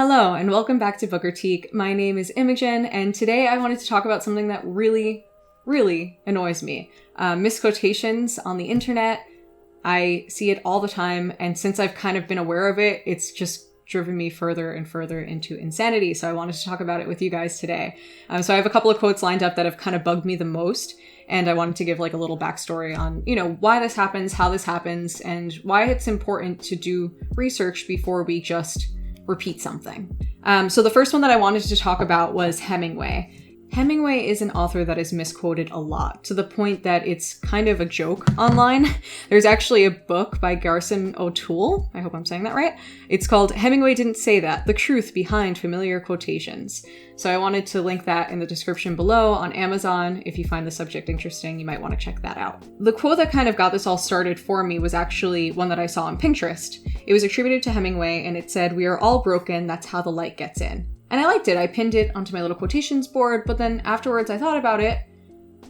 Hello, and welcome back to Book Critique. My name is Imogen, and today I wanted to talk about something that really annoys me. Misquotations on the internet. I see it all the time, and since I've kind of been aware of it, it's just driven me further and further into insanity, so I wanted to talk about it with you guys today. So I have a couple of quotes lined up that have kind of bugged me the most, and I wanted to give like a little backstory on, why this happens, how this happens, and why it's important to do research before we just repeat something. So the first one that I wanted to talk about was Hemingway. Hemingway is an author that is misquoted a lot, to the point that it's kind of a joke online. There's actually a book by Garson O'Toole, I hope I'm saying that right. It's called Hemingway Didn't Say That, The Truth Behind Familiar Quotations. So I wanted to link that in the description below on Amazon. If you find the subject interesting, you might want to check that out. The quote that kind of got this all started for me was actually one that I saw on Pinterest. It was attributed to Hemingway, and it said, "We are all broken, that's how the light gets in." And I liked it. I pinned it onto my little quotations board, but then afterwards I thought about it,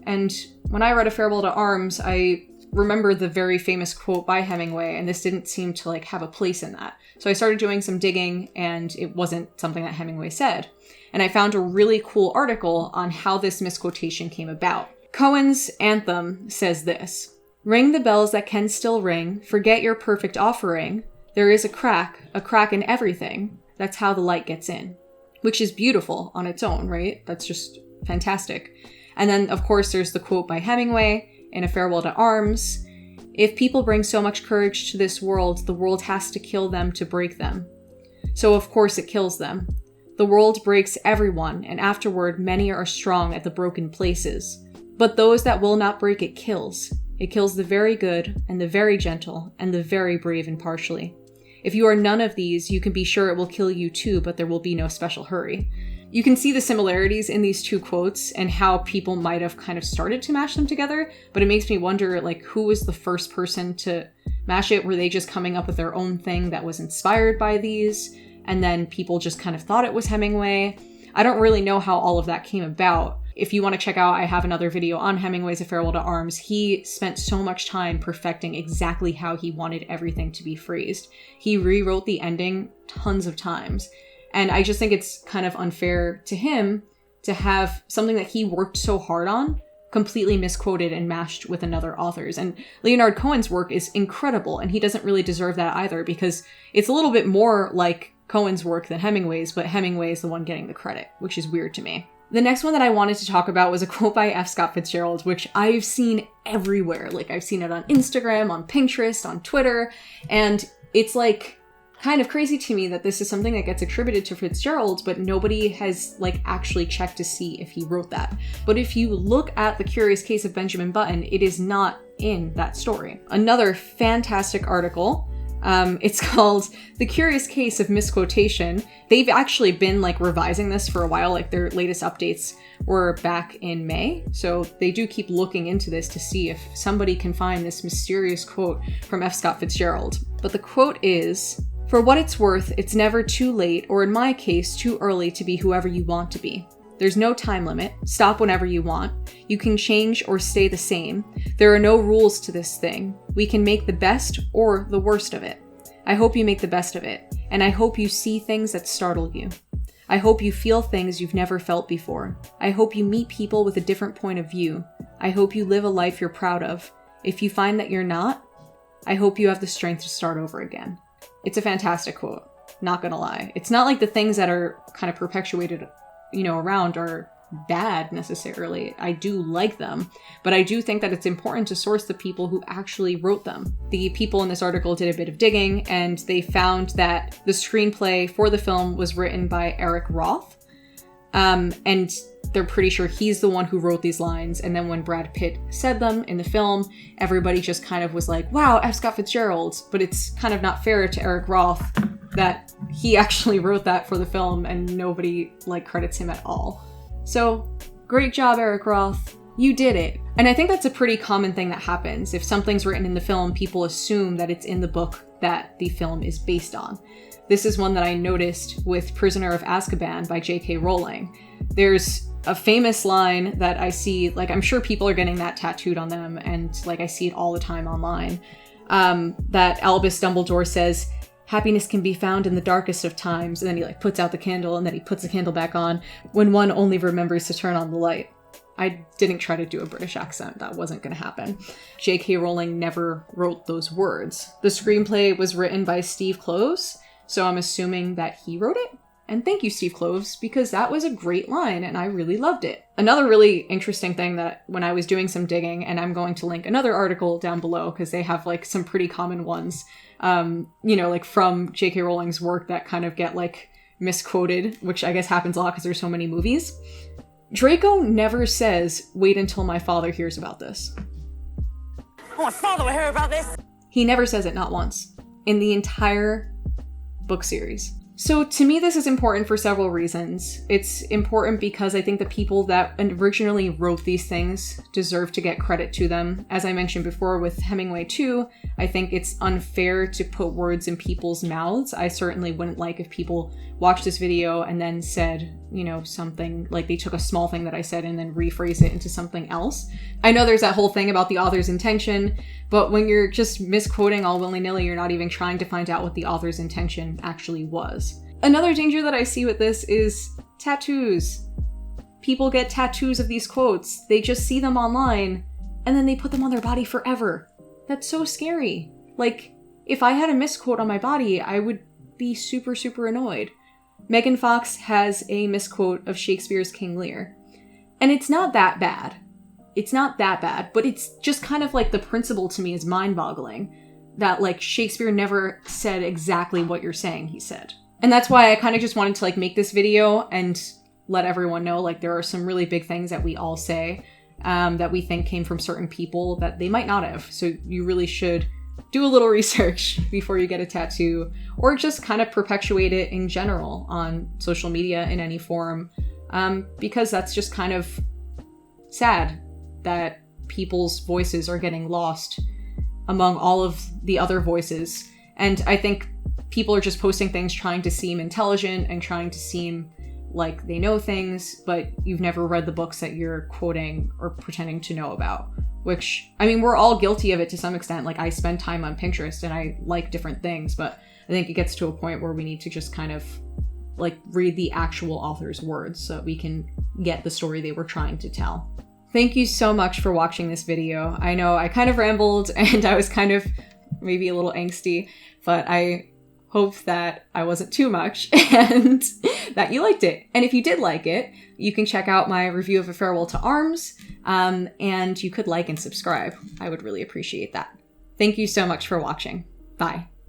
and when I read A Farewell to Arms, I remembered the very famous quote by Hemingway, and this didn't seem to have a place in that. So I started doing some digging, and it wasn't something that Hemingway said. And I found a really cool article on how this misquotation came about. Cohen's anthem says this: "Ring the bells that can still ring, forget your perfect offering. There is a crack in everything. That's how the light gets in." Which is beautiful on its own, right? That's just fantastic. And then, of course, there's the quote by Hemingway in A Farewell to Arms: "If people bring so much courage to this world, the world has to kill them to break them. So of course it kills them. The world breaks everyone, and afterward many are strong at the broken places. But those that will not break it kills. It kills the very good, and the very gentle, and the very brave impartially. If you are none of these, you can be sure it will kill you too, but there will be no special hurry." You can see the similarities in these two quotes and how people might have kind of started to mash them together, but it makes me wonder, who was the first person to mash it? Were they just coming up with their own thing that was inspired by these, and then people just kind of thought it was Hemingway? I don't really know how all of that came about. If you want to check out, I have another video on Hemingway's A Farewell to Arms. He spent so much time perfecting exactly how he wanted everything to be phrased. He rewrote the ending tons of times. And I just think it's kind of unfair to him to have something that he worked so hard on completely misquoted and mashed with another author's. And Leonard Cohen's work is incredible, and he doesn't really deserve that either, because it's a little bit more like Cohen's work than Hemingway's, but Hemingway is the one getting the credit, which is weird to me. The next one that I wanted to talk about was a quote by F. Scott Fitzgerald, which I've seen everywhere. I've seen it on Instagram, on Pinterest, on Twitter, and it's kind of crazy to me that this is something that gets attributed to Fitzgerald, but nobody has actually checked to see if he wrote that. But if you look at The Curious Case of Benjamin Button, it is not in that story. Another fantastic article. It's called The Curious Case of Misquotation. They've actually been revising this for a while. Their latest updates were back in May. So they do keep looking into this to see if somebody can find this mysterious quote from F. Scott Fitzgerald. But the quote is, "For what it's worth, it's never too late, or in my case, too early to be whoever you want to be. There's no time limit. Stop whenever you want. You can change or stay the same. There are no rules to this thing. We can make the best or the worst of it. I hope you make the best of it, and I hope you see things that startle you. I hope you feel things you've never felt before. I hope you meet people with a different point of view. I hope you live a life you're proud of. If you find that you're not, I hope you have the strength to start over again." It's a fantastic quote, not gonna lie. It's not like the things that are kind of perpetuated around are bad necessarily. I do like them, but I do think that it's important to source the people who actually wrote them. The people in this article did a bit of digging, and they found that the screenplay for the film was written by Eric Roth, and they're pretty sure he's the one who wrote these lines. And then when Brad Pitt said them in the film, everybody just kind of was like, wow, F. Scott Fitzgerald. But it's kind of not fair to Eric Roth that he actually wrote that for the film and nobody credits him at all. So great job, Eric Roth. You did it. And I think that's a pretty common thing that happens. If something's written in the film, people assume that it's in the book that the film is based on. This is one that I noticed with Prisoner of Azkaban by J.K. Rowling. There's a famous line that I see, I'm sure people are getting that tattooed on them, and I see it all the time online, that Albus Dumbledore says, happiness can be found in the darkest of times. And then he like puts out the candle and then he puts the candle back on when one only remembers to turn on the light. I didn't try to do a British accent. That wasn't going to happen. J.K. Rowling never wrote those words. The screenplay was written by Steve Kloves, so I'm assuming that he wrote it. And thank you, Steve Kloves, because that was a great line and I really loved it. Another really interesting thing that when I was doing some digging, and I'm going to link another article down below because they have like some pretty common ones, like from J.K. Rowling's work that kind of get like misquoted, which I guess happens a lot because there's so many movies. Draco never says, "Wait until my father hears about this." Oh, my father will hear about this! He never says it, not once, in the entire book series. So to me, this is important for several reasons. It's important because I think the people that originally wrote these things deserve to get credit to them. As I mentioned before with Hemingway too, I think it's unfair to put words in people's mouths. I certainly wouldn't like if people watched this video and then said, something like they took a small thing that I said and then rephrase it into something else. I know there's that whole thing about the author's intention, but when you're just misquoting all willy-nilly, you're not even trying to find out what the author's intention actually was. Another danger that I see with this is tattoos. People get tattoos of these quotes. They just see them online and then they put them on their body forever. That's so scary. Like, if I had a misquote on my body, I would be super, super annoyed. Megan Fox has a misquote of Shakespeare's King Lear. And it's not that bad. It's not that bad, but it's just kind of like the principle to me is mind-boggling. That like Shakespeare never said exactly what you're saying he said. And that's why I kind of just wanted to like make this video and let everyone know like there are some really big things that we all say that we think came from certain people that they might not have. So you really should do a little research before you get a tattoo, or just kind of perpetuate it in general on social media in any form, because that's just kind of sad that people's voices are getting lost among all of the other voices. And I think people are just posting things trying to seem intelligent and trying to seem like they know things, but you've never read the books that you're quoting or pretending to know about. Which, I mean, we're all guilty of it to some extent. Like, I spend time on Pinterest and I like different things, but I think it gets to a point where we need to just kind of, like, read the actual author's words so that we can get the story they were trying to tell. Thank you so much for watching this video. I know I kind of rambled and I was kind of maybe a little angsty, but I hope that I wasn't too much and that you liked it. And if you did like it, you can check out my review of A Farewell to Arms, and you could like and subscribe. I would really appreciate that. Thank you so much for watching. Bye.